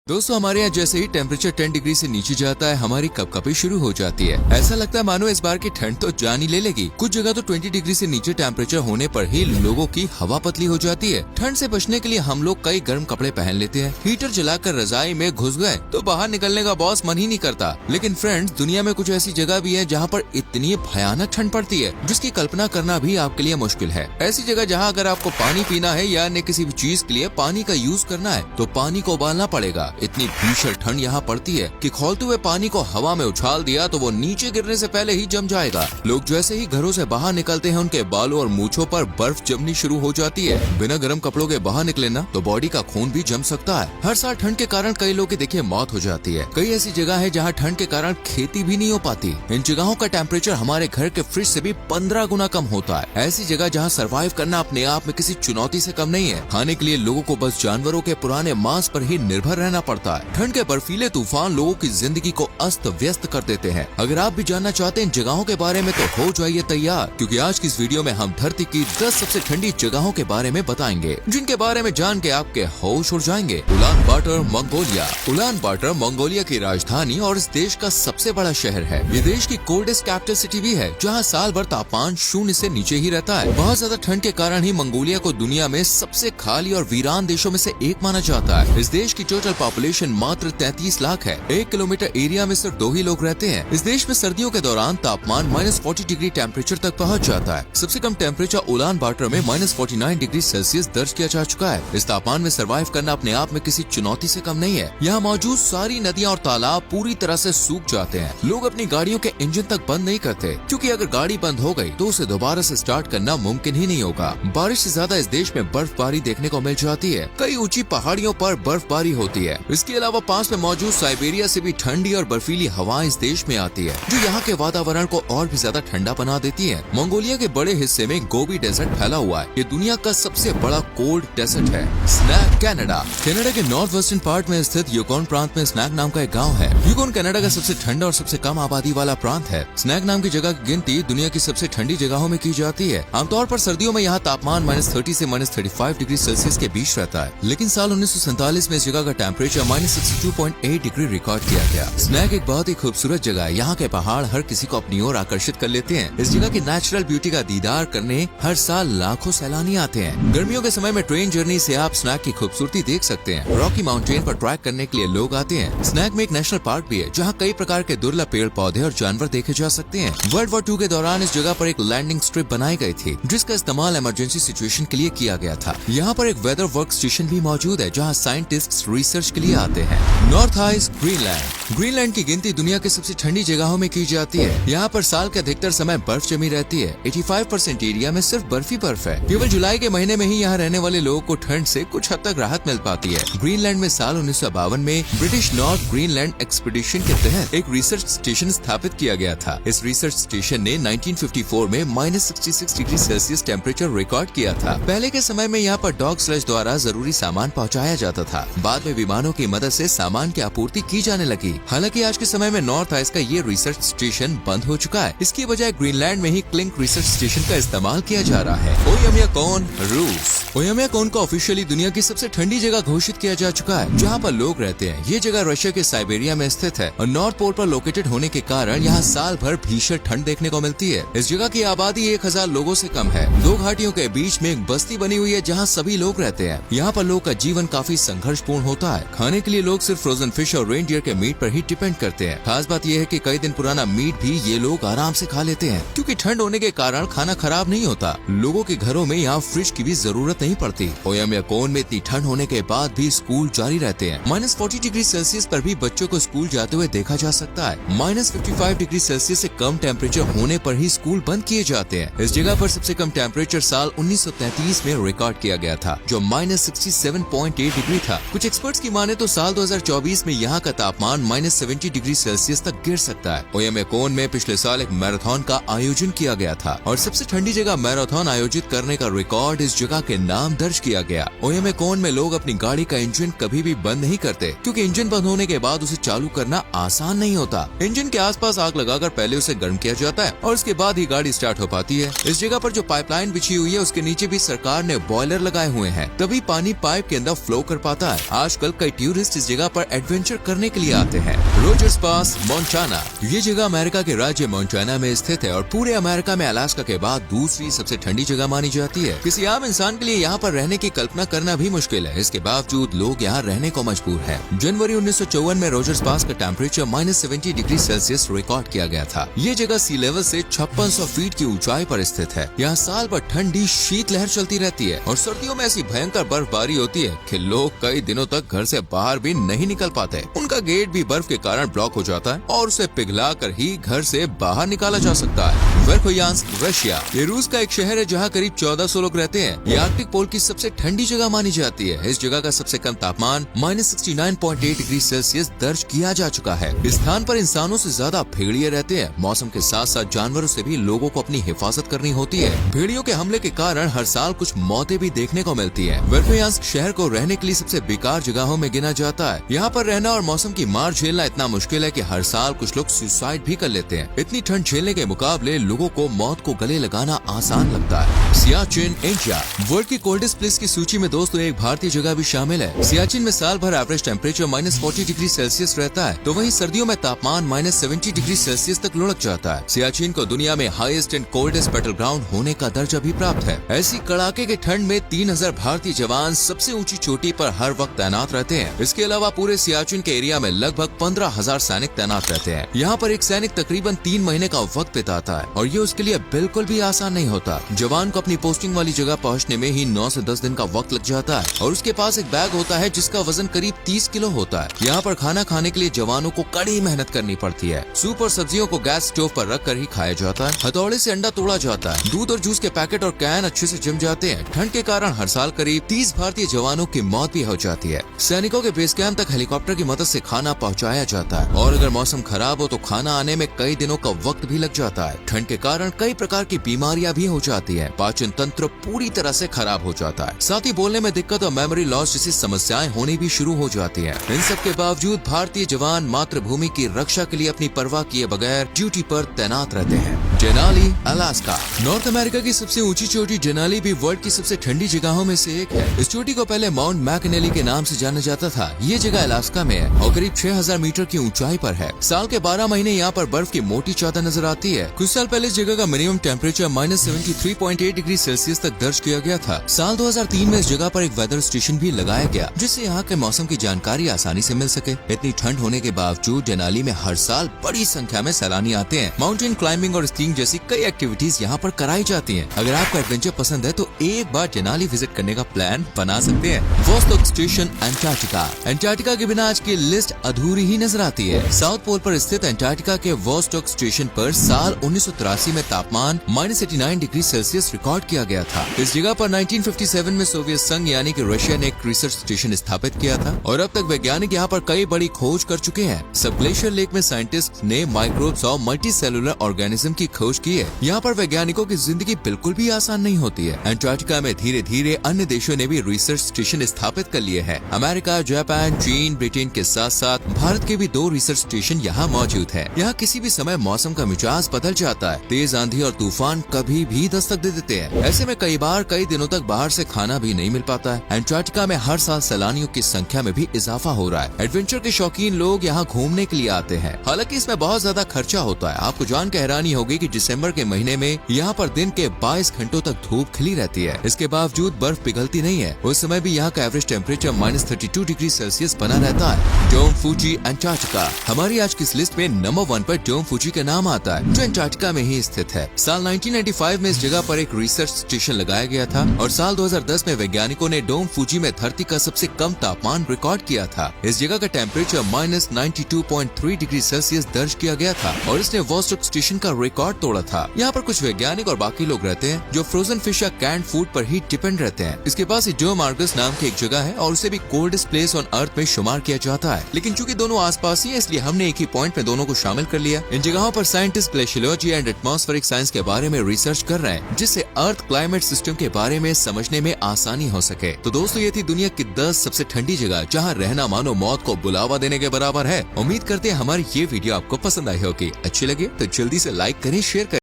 दोस्तों हमारे यहाँ जैसे ही टेम्परेचर 10 डिग्री से नीचे जाता है हमारी कपकपी शुरू हो जाती है। ऐसा लगता है मानो इस बार की ठंड तो जान ही ले लेगी। कुछ जगह तो 20 डिग्री से नीचे टेम्परेचर होने पर ही लोगों की हवा पतली हो जाती है। ठंड से बचने के लिए हम लोग कई गर्म कपड़े पहन लेते हैं। हीटर जलाकर रजाई में घुस गए तो बाहर निकलने का बॉस मन ही नहीं करता। लेकिन फ्रेंड्स, दुनिया में कुछ ऐसी जगह भी है जहाँ पर इतनी भयानक ठंड पड़ती है जिसकी कल्पना करना भी आपके लिए मुश्किल है। ऐसी जगह जहाँ अगर आपको पानी पीना है या अन्य किसी भी चीज के लिए पानी का यूज करना है तो पानी को उबालना पड़ेगा। इतनी भीषण ठंड यहाँ पड़ती है कि खौलते हुए पानी को हवा में उछाल दिया तो वो नीचे गिरने से पहले ही जम जाएगा। लोग जैसे ही घरों से बाहर निकलते हैं उनके बालों और मूछों पर बर्फ जमनी शुरू हो जाती है। बिना गर्म कपड़ों के बाहर निकले ना तो बॉडी का खून भी जम सकता है। हर साल ठंड के कारण कई लोगों की देखिए मौत हो जाती है। कई ऐसी जगह है जहाँ ठंड के कारण खेती भी नहीं हो पाती। इन जगहों का टेम्परेचर हमारे घर के फ्रिज से भी 15 गुना कम होता है। ऐसी जगह जहाँ सर्वाइव करना अपने आप में किसी चुनौती से कम नहीं है। खाने के लिए लोगों को बस जानवरों के पुराने मांस पर ही निर्भर रहना पड़ता है। ठंड के बर्फीले तूफान लोगों की जिंदगी को अस्त व्यस्त कर देते हैं। अगर आप भी जानना चाहते हैं इन जगहों के बारे में तो हो जाइए तैयार, क्योंकि आज की इस वीडियो में हम धरती की 10 सबसे ठंडी जगहों के बारे में बताएंगे जिनके बारे में जान के आपके होश उड़ जाएंगे। Ulaanbaatar Mongolia. Ulaanbaatar Mongolia की राजधानी और इस देश का सबसे बड़ा शहर है। ये देश की कोल्डेस्ट कैपिटल सिटी भी है जहाँ साल भर तापमान 0 से नीचे ही रहता है। बहुत ज्यादा ठंड के कारण ही मंगोलिया को दुनिया में सबसे खाली और वीरान देशों में से एक माना जाता है। इस देश की टोटल पॉपुलेशन मात्र 33 लाख है। 1 किलोमीटर एरिया में सिर्फ 2 ही लोग रहते हैं। इस देश में सर्दियों के दौरान तापमान -40 डिग्री टेम्परेचर तक पहुंच जाता है। सबसे कम टेम्परेचर उलान बाटर में -49 डिग्री सेल्सियस दर्ज किया जा चुका है। इस तापमान में सर्वाइव करना अपने आप में किसी चुनौती से कम नहीं है। यहाँ मौजूद सारी नदियाँ और तालाब पूरी तरह से सूख जाते हैं। लोग अपनी गाड़ियों के इंजन तक बंद नहीं करते, क्योंकि अगर गाड़ी बंद हो गई तो उसे दोबारा से स्टार्ट करना मुमकिन ही नहीं होगा। बारिश से ज्यादा इस देश में बर्फबारी देखने को मिल जाती है। कई ऊंची पहाड़ियों पर बर्फबारी होती है। इसके अलावा पास में मौजूद साइबेरिया से भी ठंडी और बर्फीली हवाएं इस देश में आती है, जो यहाँ के वातावरण को और भी ज्यादा ठंडा बना देती है। मंगोलिया के बड़े हिस्से में गोबी डेजर्ट फैला हुआ है। ये दुनिया का सबसे बड़ा कोल्ड डेजर्ट है। Snag Canada. कनाडा के नॉर्थ वेस्टर्न पार्ट में स्थित यूकोन प्रांत में स्नैक नाम का एक गाँव है। यूकोन कनाडा का सबसे ठंडा और सबसे कम आबादी वाला प्रांत है। स्नैक नाम की जगह की गिनती दुनिया की सबसे ठंडी जगहों में की जाती है। आमतौर पर सर्दियों में यहाँ तापमान -30 से -35 डिग्री सेल्सियस के बीच रहता है, लेकिन साल 1947 में इस जगह का टेम्परेचर -62.8 डिग्री रिकॉर्ड किया गया। स्नैक एक बहुत ही खूबसूरत जगह है। यहाँ के पहाड़ हर किसी को अपनी ओर आकर्षित कर लेते हैं। इस जगह की नेचुरल ब्यूटी का दीदार करने हर साल लाखों सैलानी आते हैं। गर्मियों के समय में ट्रेन जर्नी से आप स्नैक की खूबसूरती देख सकते हैं। रॉकी माउंटेन पर ट्रैक करने के लिए लोग आते हैं। स्नैक में एक नेशनल पार्क भी है जहाँ कई प्रकार के दुर्लभ पेड़ पौधे और जानवर देखे जा सकते हैं। वर्ल्ड वॉर 2 के दौरान इस जगह पर एक लैंडिंग स्ट्रिप बनाई गई थी, जिसका इस्तेमाल इमरजेंसी सिचुएशन के लिए किया गया था। यहाँ पर एक वेदर वर्क स्टेशन भी मौजूद है जहाँ साइंटिस्ट रिसर्च के लिए आते हैं। North ice Greenland. ग्रीनलैंड की गिनती दुनिया की सबसे ठंडी जगहों में की जाती है। यहाँ पर साल के अधिकतर समय बर्फ जमी रहती है। 85% एरिया में सिर्फ बर्फ ही बर्फ है। केवल जुलाई के महीने में ही यहाँ रहने वाले लोगों को ठंड से कुछ हद तक राहत मिल पाती है। ग्रीनलैंड में साल 1952 में ब्रिटिश नॉर्थ ग्रीनलैंड एक्सपीडिशन के तहत एक रिसर्च स्टेशन स्थापित किया गया था। इस रिसर्च स्टेशन ने 1954 में -66 डिग्री सेल्सियस टेम्परेचर रिकॉर्ड किया था। पहले के समय में यहाँ पर डॉग स्लेज द्वारा जरूरी सामान पहुँचाया जाता था। बाद में विमानों की मदद से सामान की आपूर्ति की जाने लगी। हालांकि आज के समय में नॉर्थ आइस का ये रिसर्च स्टेशन बंद हो चुका है। इसकी बजाय ग्रीनलैंड में ही क्लिंक रिसर्च स्टेशन का इस्तेमाल किया जा रहा है। ओयाम्याकोन, रूस। ओयाम्याकोन को ऑफिशियली दुनिया की सबसे ठंडी जगह घोषित किया जा चुका है जहाँ पर लोग रहते हैं। ये जगह रशिया के साइबेरिया में स्थित है और नॉर्थ पोल पर लोकेटेड होने के कारण यहाँ साल भर भीषण ठंड देखने को मिलती है। इस जगह की आबादी 1000 लोगों से कम है। 2 घाटियों के बीच में एक बस्ती बनी हुई है जहाँ सभी लोग रहते हैं। यहाँ पर लोग का जीवन काफी संघर्षपूर्ण होता है। खाने के लिए लोग सिर्फ फ्रोजन फिश और रेनडियर के मीट पर ही डिपेंड करते हैं। खास बात यह है कि कई दिन पुराना मीट भी ये लोग आराम से खा लेते हैं, क्योंकि ठंड होने के कारण खाना खराब नहीं होता। लोगों के घरों में यहाँ फ्रिज की भी जरूरत नहीं पड़ती। ओयाम्याकोन में इतनी ठंड होने के बाद भी स्कूल जारी रहते हैं। -40 डिग्री सेल्सियस पर भी बच्चों को स्कूल जाते हुए देखा जा सकता है। -55 डिग्री सेल्सियस से कम टेम्परेचर होने पर ही स्कूल बंद किए जाते हैं। इस जगह पर सबसे कम टेम्परेचर साल 1933 में रिकॉर्ड किया गया था, जो -67.8 डिग्री था। कुछ एक्सपर्ट्स की माने तो साल 2024 में यहाँ का तापमान -70 डिग्री सेल्सियस तक गिर सकता है। ओएमए कोन में पिछले साल एक मैराथन का आयोजन किया गया था और सबसे ठंडी जगह मैराथन आयोजित करने का रिकॉर्ड इस जगह के नाम दर्ज किया गया। ओएमए कोन में लोग अपनी गाड़ी का इंजन कभी भी बंद नहीं करते, क्योंकि इंजन बंद होने के बाद उसे चालू करना आसान नहीं होता। इंजन के आसपास आग लगाकर पहले उसे गर्म किया जाता है और उसके बाद ही गाड़ी स्टार्ट हो पाती है। इस जगह पर जो पाइपलाइन बिछी हुई है उसके नीचे भी सरकार ने बॉयलर लगाए हुए हैं, तभी पानी पाइप के अंदर फ्लो कर पाता है। आजकल कई टूरिस्ट इस जगह पर एडवेंचर करने के लिए आते हैं। रोजर्स पास, मोंटाना। ये जगह अमेरिका के राज्य मोंटाना में स्थित है और पूरे अमेरिका में अलास्का के बाद दूसरी सबसे ठंडी जगह मानी जाती है। किसी आम इंसान के लिए यहाँ पर रहने की कल्पना करना भी मुश्किल है, इसके बावजूद लोग यहाँ रहने को मजबूर हैं। जनवरी 1954 में रोजर्स पास का टेम्परेचर -70 डिग्री सेल्सियस रिकॉर्ड किया गया था। ये जगह सी लेवल से 5600 फीट की ऊंचाई पर स्थित है। यहाँ साल भर ठंडी शीतलहर चलती रहती है और सर्दियों में ऐसी भयंकर बर्फबारी होती है कि लोग कई दिनों तक घर से बाहर भी नहीं निकल पाते। उनका गेट भी बर्फ के कारण ब्लॉक हो जाता है और उसे पिघलाकर ही घर से बाहर निकाला जा सकता है। वर्खोयांस्क, रशिया। ये रूस का एक शहर है जहाँ करीब 1400 लोग रहते हैं। ये आर्कटिक पोल की सबसे ठंडी जगह मानी जाती है। इस जगह का सबसे कम तापमान -69.8 डिग्री सेल्सियस दर्ज किया जा चुका है। इस स्थान पर इंसानों से ज्यादा भेड़िए रहते हैं। मौसम के साथ साथ जानवरों से भी लोगों को अपनी हिफाजत करनी होती है। भेड़ियों के हमले के कारण हर साल कुछ मौतें भी देखने को मिलती है। वर्खोयांस्क शहर को रहने के लिए सबसे बेकार जगहों में गिना जाता है। यहाँ पर रहना और मौसम की मार झेलना इतना मुश्किल है कि हर साल कुछ लोग सुसाइड भी कर लेते हैं। इतनी ठंड झेलने के मुकाबले लोगों को मौत को गले लगाना आसान लगता है। सियाचिन, इंडिया। वर्ल्ड की कोल्डेस्ट प्लेस की सूची में दोस्तों एक भारतीय जगह भी शामिल है। सियाचिन में साल भर एवरेज टेम्परेचर -40 डिग्री सेल्सियस रहता है, तो वहीं सर्दियों में तापमान -70 डिग्री सेल्सियस तक लुढ़क जाता है। सियाचिन को दुनिया में highest and coldest battle ground होने का दर्जा भी प्राप्त है। ऐसी कड़ाके के ठंड में 3000 भारतीय जवान सबसे ऊंची चोटी पर हर वक्त तैनात रहते हैं। इसके अलावा पूरे सियाचिन के एरिया में लगभग 15,000 सैनिक तैनात रहते हैं। यहाँ पर एक सैनिक तकरीबन 3 महीने का वक्त बिताता है और ये उसके लिए बिल्कुल भी आसान नहीं होता। जवान को अपनी पोस्टिंग वाली जगह पहुँचने में ही 9 से 10 दिन का वक्त लग जाता है और उसके पास एक बैग होता है जिसका वजन करीब 30 किलो होता है। यहाँ पर खाना खाने के लिए जवानों को कड़ी मेहनत करनी पड़ती है। सूप और सब्जियों को गैस स्टोव पर रख कर ही खाया जाता है। हथौड़े से अंडा तोड़ा जाता है। दूध और जूस के पैकेट और कैन अच्छे से जम जाते हैं। ठंड के कारण हर साल करीब 30 भारतीय जवानों की मौत भी हो जाती है। सैनिकों के बेस कैंप तक हेलीकॉप्टर की मदद से खाना पहुँचाया जाता है और अगर मौसम खराब हो तो खाना आने में कई दिनों का वक्त भी लग जाता है। ठंड के कारण कई प्रकार की बीमारियां भी हो जाती है। पाचन तंत्र पूरी तरह से खराब हो जाता है। साथ ही बोलने में दिक्कत और मेमोरी लॉस जैसी समस्याएं होनी भी शुरू हो जाती हैं। इन सब के बावजूद भारतीय जवान मातृभूमि की रक्षा के लिए अपनी परवाह किए बगैर ड्यूटी पर तैनात रहते हैं। Denali, Alaska. नॉर्थ अमेरिका की सबसे ऊंची चोटी डेनाली भी वर्ल्ड की सबसे ठंडी जगहों में से एक है। इस चोटी को पहले माउंट मैकनेली के नाम से जाना जाता था। ये जगह अलास्का में है और करीब 6000 मीटर की ऊंचाई पर है। साल के 12 महीने यहाँ पर बर्फ की मोटी चादर नजर आती है। कुछ साल पहले इस जगह का मिनिमम टेम्परेचर -73.8 डिग्री सेल्सियस तक दर्ज किया गया था। साल 2003 में इस जगह पर एक वेदर स्टेशन भी लगाया गया जिससे यहाँ के मौसम की जानकारी आसानी से मिल सके। इतनी ठंड होने के बावजूद डेनाली में हर साल बड़ी संख्या में सैलानी आते हैं। माउंटेन क्लाइंबिंग और स्कीइंग जैसी कई एक्टिविटीज यहाँ पर कराई जाती हैं। अगर आपको एडवेंचर पसंद है तो एक बार डेनाली विजिट करने का प्लान बना सकते हैं। Vostok station, Antarctica. अंटार्कटिका के बिना आज की लिस्ट अधूरी ही नजर आती है। साउथ पोल पर स्थित अंटार्कटिका के वोस्टोक स्टेशन पर साल 1983 में तापमान -89 डिग्री सेल्सियस रिकॉर्ड किया गया था। इस जगह पर 1957 में सोवियत संघ यानी कि रशिया ने एक रिसर्च स्टेशन स्थापित किया था और अब तक वैज्ञानिक यहाँ पर कई बड़ी खोज कर चुके हैं। सब ग्लेशियर लेक में साइंटिस्ट ने माइक्रोब्स और मल्टी सेलुलर ऑर्गेनिज्म की खोज की है। यहाँ पर वैज्ञानिकों की जिंदगी बिल्कुल भी आसान नहीं होती है। अंटार्कटिका में धीरे धीरे अन्य देशों ने भी रिसर्च स्टेशन स्थापित कर लिए हैं। अमेरिका, जापान, चीन, ब्रिटेन के साथ साथ भारत के भी 2 रिसर्च स्टेशन यहाँ मौजूद है। यहाँ किसी भी समय मौसम का मिजाज बदल जाता है। तेज आंधी और तूफान कभी भी दस्तक दे देते हैं। ऐसे में कई बार कई दिनों तक बाहर से खाना भी नहीं मिल पाता है। अंटार्कटिका में हर साल सैलानियों की संख्या में भी इजाफा हो रहा है। एडवेंचर के शौकीन लोग यहाँ घूमने के लिए आते हैं। हालांकि इसमें बहुत ज्यादा खर्चा होता है। आपको जान के हैरानी होगी कि दिसंबर के महीने में यहाँ पर दिन के 22 घंटों तक धूप खिली रहती है। इसके बावजूद बर्फ पिघलती नहीं है। उस समय भी यहाँ का एवरेज टेम्परेचर -32 डिग्री सेल्सियस बना रहता है। डोम फूजी, अंटार्कटिका। हमारी आज की इस लिस्ट में नंबर 1 पर डोम फूजी का नाम आता है जो अंटार्कटिका में ही ही स्थित है। साल 1995 में इस जगह पर एक रिसर्च स्टेशन लगाया गया था और साल 2010 में वैज्ञानिकों ने डोम फूजी में धरती का सबसे कम तापमान रिकॉर्ड किया था। इस जगह का टेम्परेचर -92.3 डिग्री सेल्सियस दर्ज किया गया था और इसने वॉस्टॉक स्टेशन का रिकॉर्ड तोड़ा था। यहाँ पर कुछ वैज्ञानिक और बाकी लोग रहते हैं जो फ्रोजन फिश या कैंड फूड पर ही डिपेंड रहते हैं। इसके पास डोम आर्गस नाम की एक जगह है और उसे भी कोल्डेस्ट प्लेस ऑन अर्थ में शुमार किया जाता है। लेकिन चूंकि दोनों आसपास ही है, इसलिए हमने एक ही पॉइंट में दोनों को शामिल कर लिया। इन जगहों पर scientist glaciology and atmospheric science के बारे में रिसर्च कर रहे हैं, जिससे अर्थ क्लाइमेट सिस्टम के बारे में समझने में आसानी हो सके। तो दोस्तों, ये थी दुनिया की 10 सबसे ठंडी जगह जहाँ रहना मानो मौत को बुलावा देने के बराबर है। उम्मीद करते हैं हमारी ये वीडियो आपको पसंद आई होगी। अच्छी लगे तो जल्दी से लाइक करें, शेयर करें।